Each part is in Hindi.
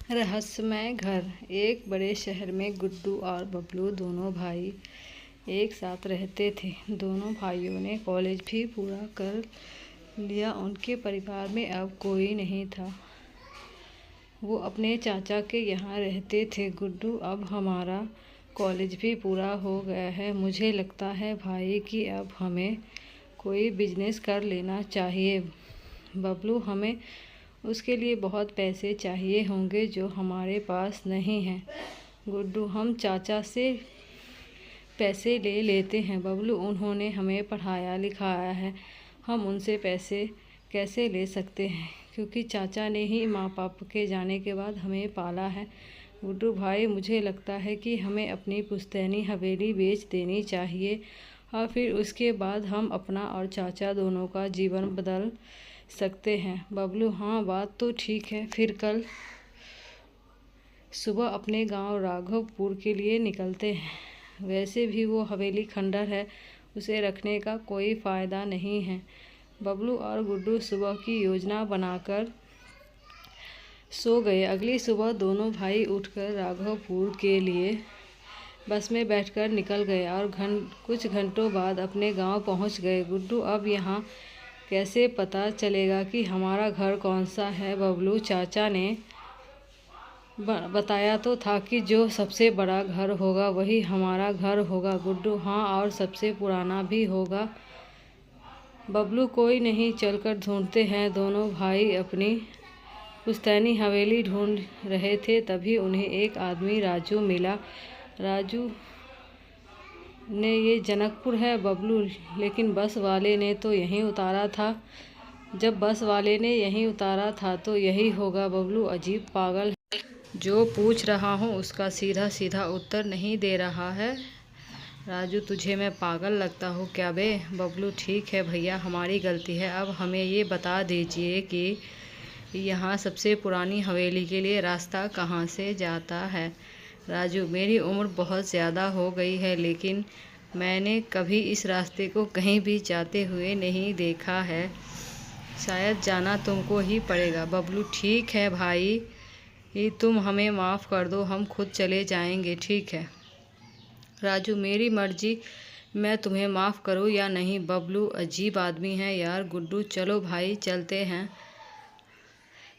रहस्यमय घर। एक बड़े शहर में गुड्डू और बबलू दोनों भाई एक साथ रहते थे। दोनों भाइयों ने कॉलेज भी पूरा कर लिया। उनके परिवार में अब कोई नहीं था। वो अपने चाचा के यहाँ रहते थे। गुड्डू, अब हमारा कॉलेज भी पूरा हो गया है। मुझे लगता है भाई कि अब हमें कोई बिजनेस कर लेना चाहिए। बबलू, हमें उसके लिए बहुत पैसे चाहिए होंगे जो हमारे पास नहीं हैं। गुड्डू, हम चाचा से पैसे ले लेते हैं। बबलू, उन्होंने हमें पढ़ाया लिखाया है, हम उनसे पैसे कैसे ले सकते हैं, क्योंकि चाचा ने ही माँ बाप के जाने के बाद हमें पाला है। गुड्डू भाई, मुझे लगता है कि हमें अपनी पुश्तैनी हवेली बेच देनी चाहिए और फिर उसके बाद हम अपना और चाचा दोनों का जीवन बदल सकते हैं। बबलू, हाँ बात तो ठीक है। फिर कल सुबह अपने गांव राघवपुर के लिए निकलते हैं। वैसे भी वो हवेली खंडर है, उसे रखने का कोई फ़ायदा नहीं है। बबलू और गुड्डू सुबह की योजना बनाकर सो गए। अगली सुबह दोनों भाई उठकर राघवपुर के लिए बस में बैठकर निकल गए और कुछ घंटों बाद अपने गांव पहुंच गए। गुड्डू, अब यहाँ कैसे पता चलेगा कि हमारा घर कौन सा है? बबलू, चाचा ने बताया तो था कि जो सबसे बड़ा घर होगा वही हमारा घर होगा। गुड्डू, हाँ, और सबसे पुराना भी होगा। बबलू, कोई नहीं, चलकर ढूंढते हैं। दोनों भाई अपनी पुश्तैनी हवेली ढूंढ रहे थे, तभी उन्हें एक आदमी राजू मिला। राजू ने, ये जनकपुर है बबलू, लेकिन बस वाले ने तो यहीं उतारा था। जब बस वाले ने यहीं उतारा था तो यही होगा। बबलू, अजीब पागल है, जो पूछ रहा हूँ उसका सीधा सीधा उत्तर नहीं दे रहा है। राजू, तुझे मैं पागल लगता हूँ क्या बे? बबलू, ठीक है भैया, हमारी गलती है। अब हमें ये बता दीजिए कि यहाँ सबसे पुरानी हवेली के लिए रास्ता कहाँ से जाता है? राजू, मेरी उम्र बहुत ज़्यादा हो गई है, लेकिन मैंने कभी इस रास्ते को कहीं भी जाते हुए नहीं देखा है। शायद जाना तुमको ही पड़ेगा। बबलू, ठीक है भाई, तुम हमें माफ़ कर दो, हम खुद चले जाएंगे। ठीक है राजू, मेरी मर्जी, मैं तुम्हें माफ़ करूँ या नहीं। बबलू, अजीब आदमी है यार। गुड्डू, चलो भाई चलते हैं,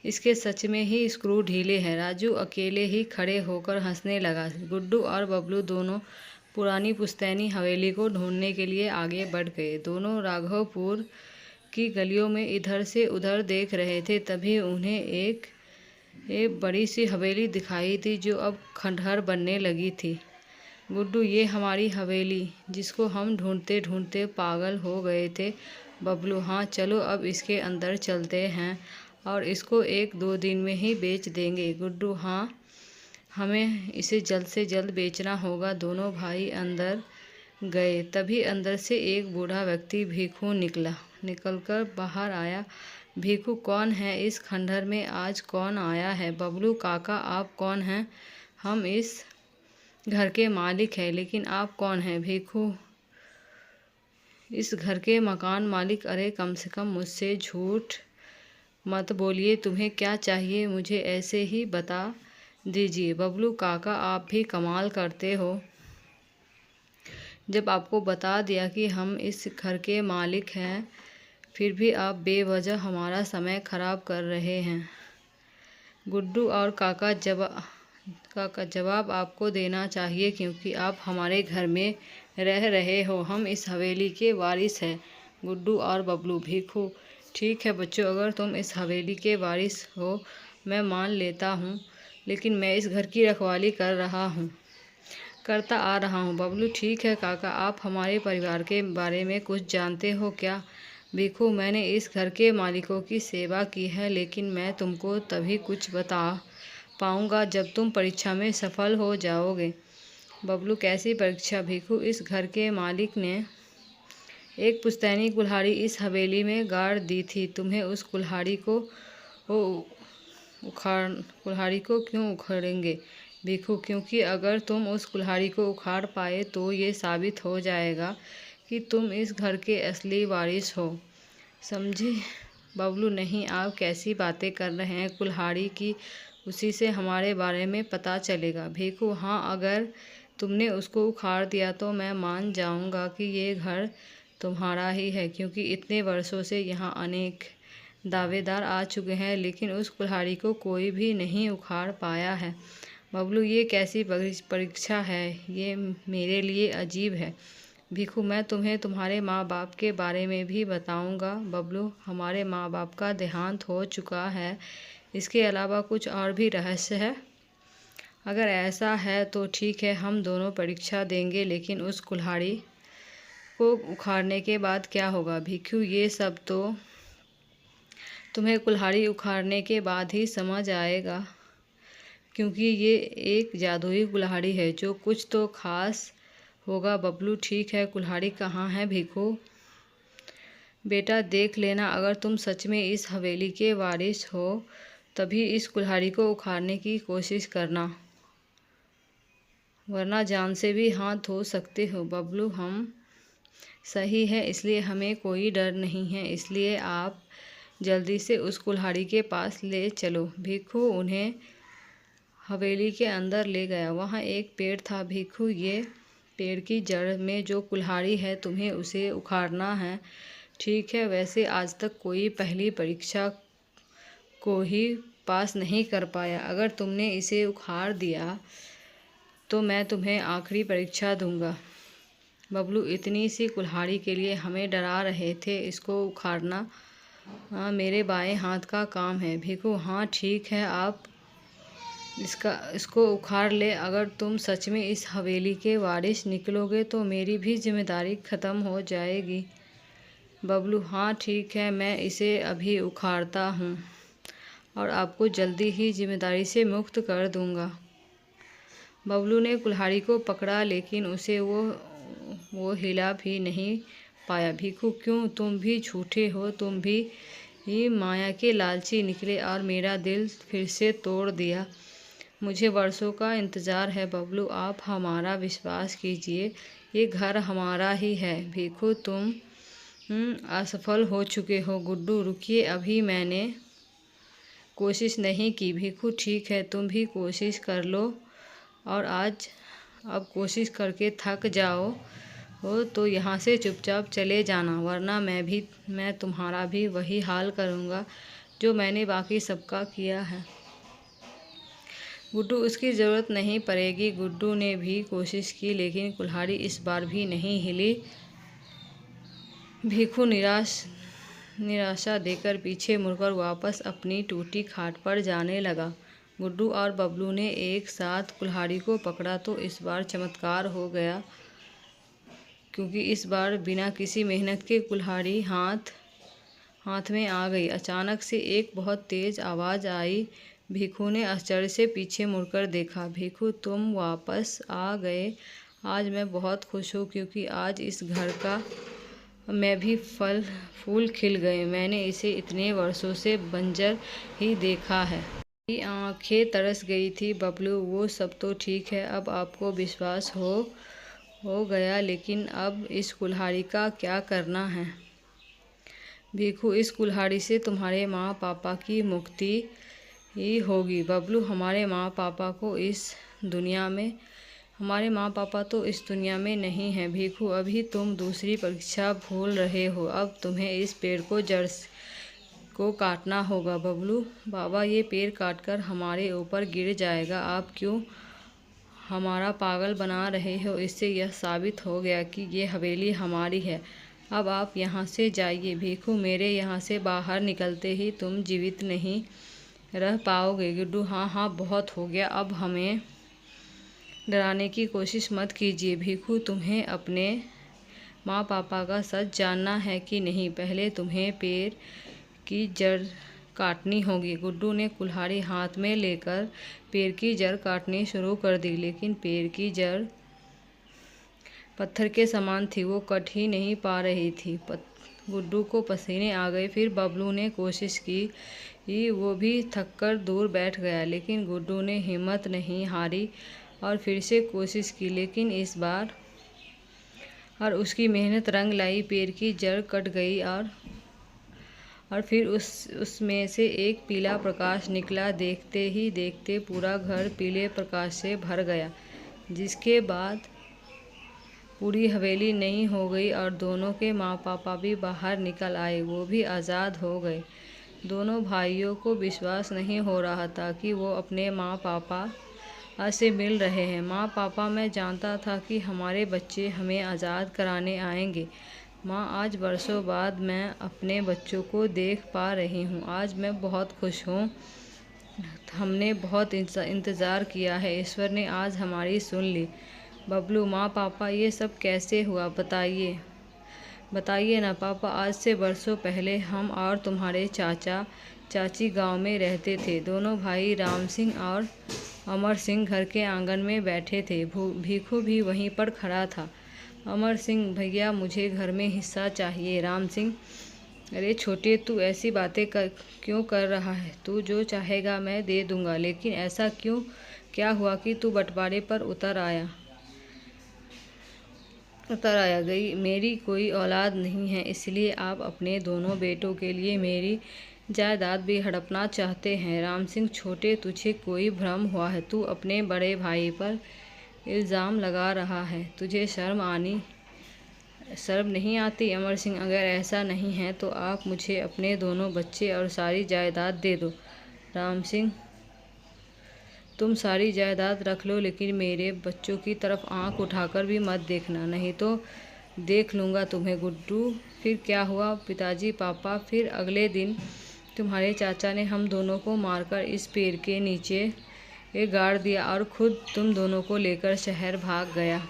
इसके सच में ही स्क्रू ढीले हैं। राजू अकेले ही खड़े होकर हंसने लगा। गुड्डू और बबलू दोनों पुरानी पुश्तैनी हवेली को ढूंढने के लिए आगे बढ़ गए। दोनों राघवपुर की गलियों में इधर से उधर देख रहे थे, तभी उन्हें एक बड़ी सी हवेली दिखाई दी जो अब खंडहर बनने लगी थी। गुड्डू, ये हमारी हवेली जिसको हम ढूंढते ढूंढते पागल हो गए थे। बबलू, हाँ चलो अब इसके अंदर चलते हैं और इसको 1-2 दिन में ही बेच देंगे। गुड्डू, हाँ, हमें इसे जल्द से जल्द बेचना होगा। दोनों भाई अंदर गए, तभी अंदर से एक बूढ़ा व्यक्ति भीखू निकलकर बाहर आया। भीखू, कौन है? इस खंडहर में आज कौन आया है? बबलू, काका, आप कौन हैं? हम इस घर के मालिक हैं। लेकिन आप कौन हैं? भीखू, इस घर के मकान मालिक। अरे कम से कम मुझसे झूठ मत बोलिए, तुम्हें क्या चाहिए मुझे ऐसे ही बता दीजिए। बबलू, काका, आप भी कमाल करते हो। जब आपको बता दिया कि हम इस घर के मालिक हैं, फिर भी आप बेवजह हमारा समय ख़राब कर रहे हैं। गुड्डू और काका, जवाब आपको देना चाहिए, क्योंकि आप हमारे घर में रह रहे हो। हम इस हवेली के वारिस हैं। गुड्डू और बबलू, भीखू, ठीक है बच्चों, अगर तुम इस हवेली के वारिस हो मैं मान लेता हूँ, लेकिन मैं इस घर की रखवाली करता आ रहा हूँ। बबलू, ठीक है काका, आप हमारे परिवार के बारे में कुछ जानते हो क्या? भीखू, मैंने इस घर के मालिकों की सेवा की है, लेकिन मैं तुमको तभी कुछ बता पाऊँगा जब तुम परीक्षा में सफल हो जाओगे। बबलू, कैसी परीक्षा? भीखू, इस घर के मालिक ने एक पुश्तैनी कुल्हाड़ी इस हवेली में गाड़ दी थी। तुम्हें उस कुल्हाड़ी को क्यों उखाड़ेंगे? भीखू, क्योंकि अगर तुम उस कुल्हाड़ी को उखाड़ पाए तो ये साबित हो जाएगा कि तुम इस घर के असली वारिस हो। समझे? बबलू, नहीं, आप कैसी बातें कर रहे हैं? कुल्हाड़ी की उसी से हमारे बारे में पता चलेगा। भीखू, हाँ, अगर तुमने उसको उखाड़ दिया तो मैं मान जाऊंगा कि ये घर तुम्हारा ही है, क्योंकि इतने वर्षों से यहाँ अनेक दावेदार आ चुके हैं, लेकिन उस कुल्हाड़ी को कोई भी नहीं उखाड़ पाया है। बबलू, ये कैसी परीक्षा है? ये मेरे लिए अजीब है। भीखू, मैं तुम्हें तुम्हारे माँ बाप के बारे में भी बताऊंगा। बबलू, हमारे माँ बाप का देहांत हो चुका है। इसके अलावा कुछ और भी रहस्य है? अगर ऐसा है तो ठीक है, हम दोनों परीक्षा देंगे, लेकिन उस कुल्हाड़ी को उखाड़ने के बाद क्या होगा? भिखू, ये सब तो तुम्हें कुल्हाड़ी उखाड़ने के बाद ही समझ आएगा, क्योंकि ये एक जादुई कुल्हाड़ी है। जो कुछ तो खास होगा। बबलू, ठीक है, कुल्हाड़ी कहाँ है? भीखू, बेटा, देख लेना, अगर तुम सच में इस हवेली के वारिस हो तभी इस कुल्हाड़ी को उखाड़ने की कोशिश करना, वरना जान से भी हाथ धो सकते हो। बबलू, हम सही है, इसलिए हमें कोई डर नहीं है, इसलिए आप जल्दी से उस कुल्हाड़ी के पास ले चलो। भीखू उन्हें हवेली के अंदर ले गया। वहाँ एक पेड़ था। भीखू, ये पेड़ की जड़ में जो कुल्हाड़ी है, तुम्हें उसे उखाड़ना है। ठीक है, वैसे आज तक कोई पहली परीक्षा को ही पास नहीं कर पाया। अगर तुमने इसे उखाड़ दिया तो मैं तुम्हें आखिरी परीक्षा दूंगा। बबलू, इतनी सी कुल्हाड़ी के लिए हमें डरा रहे थे? इसको उखाड़ना मेरे बाएं हाथ का काम है। भीखू, हाँ ठीक है, आप इसको उखाड़ ले। अगर तुम सच में इस हवेली के वारिस निकलोगे तो मेरी भी जिम्मेदारी ख़त्म हो जाएगी। बबलू, हाँ ठीक है, मैं इसे अभी उखाड़ता हूँ और आपको जल्दी ही जिम्मेदारी से मुक्त कर दूँगा। बबलू ने कुल्हाड़ी को पकड़ा, लेकिन उसे वो हिला भी नहीं पाया। भीखू, क्यों? तुम भी झूठे हो, तुम भी माया के लालची निकले और मेरा दिल फिर से तोड़ दिया। मुझे वर्षों का इंतज़ार है। बबलू, आप हमारा विश्वास कीजिए, ये घर हमारा ही है। भीखू, तुम असफल हो चुके हो। गुड्डू, रुकिए, अभी मैंने कोशिश नहीं की। भीखू, ठीक है, तुम भी कोशिश कर लो, और अब कोशिश करके थक जाओ हो तो यहाँ से चुपचाप चले जाना, वरना मैं तुम्हारा भी वही हाल करूँगा जो मैंने बाकी सबका किया है। गुड्डू, उसकी ज़रूरत नहीं पड़ेगी। गुड्डू ने भी कोशिश की, लेकिन कुल्हाड़ी इस बार भी नहीं हिली। भीखू निराशा देकर पीछे मुड़कर वापस अपनी टूटी खाट पर जाने लगा। गुड्डू और बबलू ने एक साथ कुल्हाड़ी को पकड़ा तो इस बार चमत्कार हो गया, क्योंकि इस बार बिना किसी मेहनत के कुल्हाड़ी हाथ में आ गई। अचानक से एक बहुत तेज़ आवाज़ आई। भीखू ने आश्चर्य से पीछे मुड़कर देखा। भीखू, तुम वापस आ गए। आज मैं बहुत खुश हूँ, क्योंकि आज इस घर का में भी फूल खिल गए। मैंने इसे इतने वर्षों से बंजर ही देखा है। मेरी आँखें तरस गई थी। बबलू, वो सब तो ठीक है, अब आपको विश्वास हो गया, लेकिन अब इस कुल्हाड़ी का क्या करना है? भीखू, इस कुल्हाड़ी से तुम्हारे माँ पापा की मुक्ति ही होगी। बबलू, हमारे माँ पापा तो इस दुनिया में नहीं हैं। भीखू, अभी तुम दूसरी परीक्षा भूल रहे हो। अब तुम्हें इस पेड़ को जड़ को काटना होगा। बबलू, बाबा, ये पेड़ काटकर हमारे ऊपर गिर जाएगा। आप क्यों हमारा पागल बना रहे हो? इससे यह साबित हो गया कि ये हवेली हमारी है। अब आप यहाँ से जाइए। भीखू, मेरे यहाँ से बाहर निकलते ही तुम जीवित नहीं रह पाओगे। गुड्डू, हाँ, बहुत हो गया, अब हमें डराने की कोशिश मत कीजिए। भीखू, तुम्हें अपने माँ पापा का सच जानना है कि नहीं? पहले तुम्हें पेड़ की जड़ काटनी होगी। गुड्डू ने कुल्हाड़ी हाथ में लेकर पेड़ की जड़ काटनी शुरू कर दी, लेकिन पेड़ की जड़ पत्थर के समान थी, वो कट ही नहीं पा रही थी। गुड्डू को पसीने आ गए। फिर बबलू ने कोशिश की, वो भी थककर दूर बैठ गया, लेकिन गुड्डू ने हिम्मत नहीं हारी और फिर से कोशिश की, लेकिन इस बार उसकी मेहनत रंग लाई। पेड़ की जड़ कट गई और फिर उसमें से एक पीला प्रकाश निकला। देखते ही देखते पूरा घर पीले प्रकाश से भर गया, जिसके बाद पूरी हवेली नई हो गई और दोनों के माँ पापा भी बाहर निकल आए। वो भी आज़ाद हो गए। दोनों भाइयों को विश्वास नहीं हो रहा था कि वो अपने माँ पापा से मिल रहे हैं। माँ पापा, मैं जानता था कि हमारे बच्चे हमें आज़ाद कराने आएंगे। माँ, आज बरसों बाद मैं अपने बच्चों को देख पा रही हूँ। आज मैं बहुत खुश हूँ। हमने बहुत इंतज़ार किया है। ईश्वर ने आज हमारी सुन ली। बबलू, माँ पापा, ये सब कैसे हुआ? बताइए ना पापा। आज से बरसों पहले हम और तुम्हारे चाचा चाची गांव में रहते थे। दोनों भाई राम सिंह और अमर सिंह घर के आंगन में बैठे थे। भीखू भी वहीं पर खड़ा था। अमर सिंह, भैया मुझे घर में हिस्सा चाहिए। राम सिंह, अरे छोटे, तू ऐसी बातें क्यों कर रहा है? तू जो चाहेगा मैं दे दूंगा, लेकिन ऐसा क्यों? क्या हुआ कि तू बंटवारे पर उतर आया? गई मेरी कोई औलाद नहीं है, इसलिए आप अपने दोनों बेटों के लिए मेरी जायदाद भी हड़पना चाहते हैं। राम सिंह, छोटे, तुझे कोई भ्रम हुआ है। तू अपने बड़े भाई पर इल्ज़ाम लगा रहा है। तुझे शर्म नहीं आती? अमर सिंह, अगर ऐसा नहीं है तो आप मुझे अपने दोनों बच्चे और सारी जायदाद दे दो। राम सिंह, तुम सारी जायदाद रख लो, लेकिन मेरे बच्चों की तरफ आंख उठाकर भी मत देखना, नहीं तो देख लूँगा तुम्हें। गुड्डू, फिर क्या हुआ? पिताजी, पापा, फिर अगले दिन तुम्हारे चाचा ने हम दोनों को मारकर इस पेड़ के नीचे गाड़ दिया और खुद तुम दोनों को लेकर शहर भाग गया।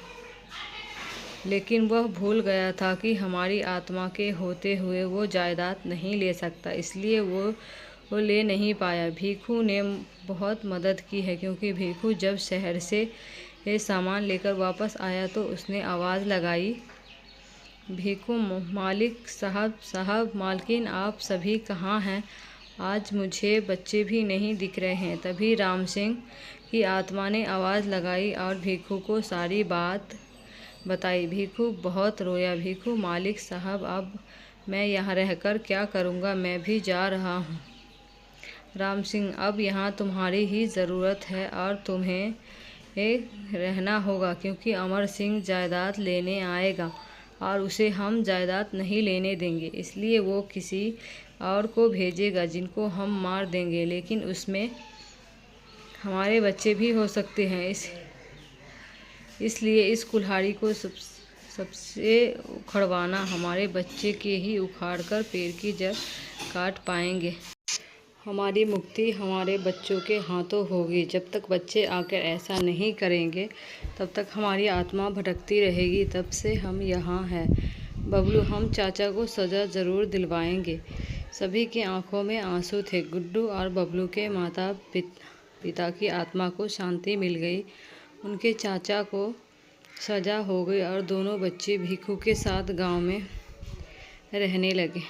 लेकिन वह भूल गया था कि हमारी आत्मा के होते हुए वो जायदाद नहीं ले सकता, इसलिए वो ले नहीं पाया। भीखू ने बहुत मदद की है, क्योंकि भीखू जब शहर से ये सामान लेकर वापस आया तो उसने आवाज़ लगाई, भीखू, मालिक साहब, मालकिन, आप सभी कहाँ हैं? आज मुझे बच्चे भी नहीं दिख रहे हैं। तभी राम सिंह की आत्मा ने आवाज़ लगाई और भीखू को सारी बात बताई। भीखू बहुत रोया। भीखू, मालिक साहब, अब मैं यहाँ रहकर क्या करूँगा? मैं भी जा रहा हूँ। राम सिंह, अब यहाँ तुम्हारी ही ज़रूरत है और तुम्हें रहना होगा, क्योंकि अमर सिंह जायदाद लेने आएगा और उसे हम जायदाद नहीं लेने देंगे। इसलिए वो किसी और को भेजेगा जिनको हम मार देंगे, लेकिन उसमें हमारे बच्चे भी हो सकते हैं। इसलिए इस कुल्हाड़ी को सबसे उखड़वाना, हमारे बच्चे के ही उखाड़कर पेड़ की जड़ काट पाएंगे। हमारी मुक्ति हमारे बच्चों के हाथों होगी। जब तक बच्चे आकर ऐसा नहीं करेंगे, तब तक हमारी आत्मा भटकती रहेगी। तब से हम यहाँ हैं। बबलू, हम चाचा को सज़ा ज़रूर दिलवाएंगे। सभी की आंखों में आंसू थे। गुड्डू और बबलू के माता पिता की आत्मा को शांति मिल गई। उनके चाचा को सज़ा हो गई और दोनों बच्चे भीखू के साथ गांव में रहने लगे।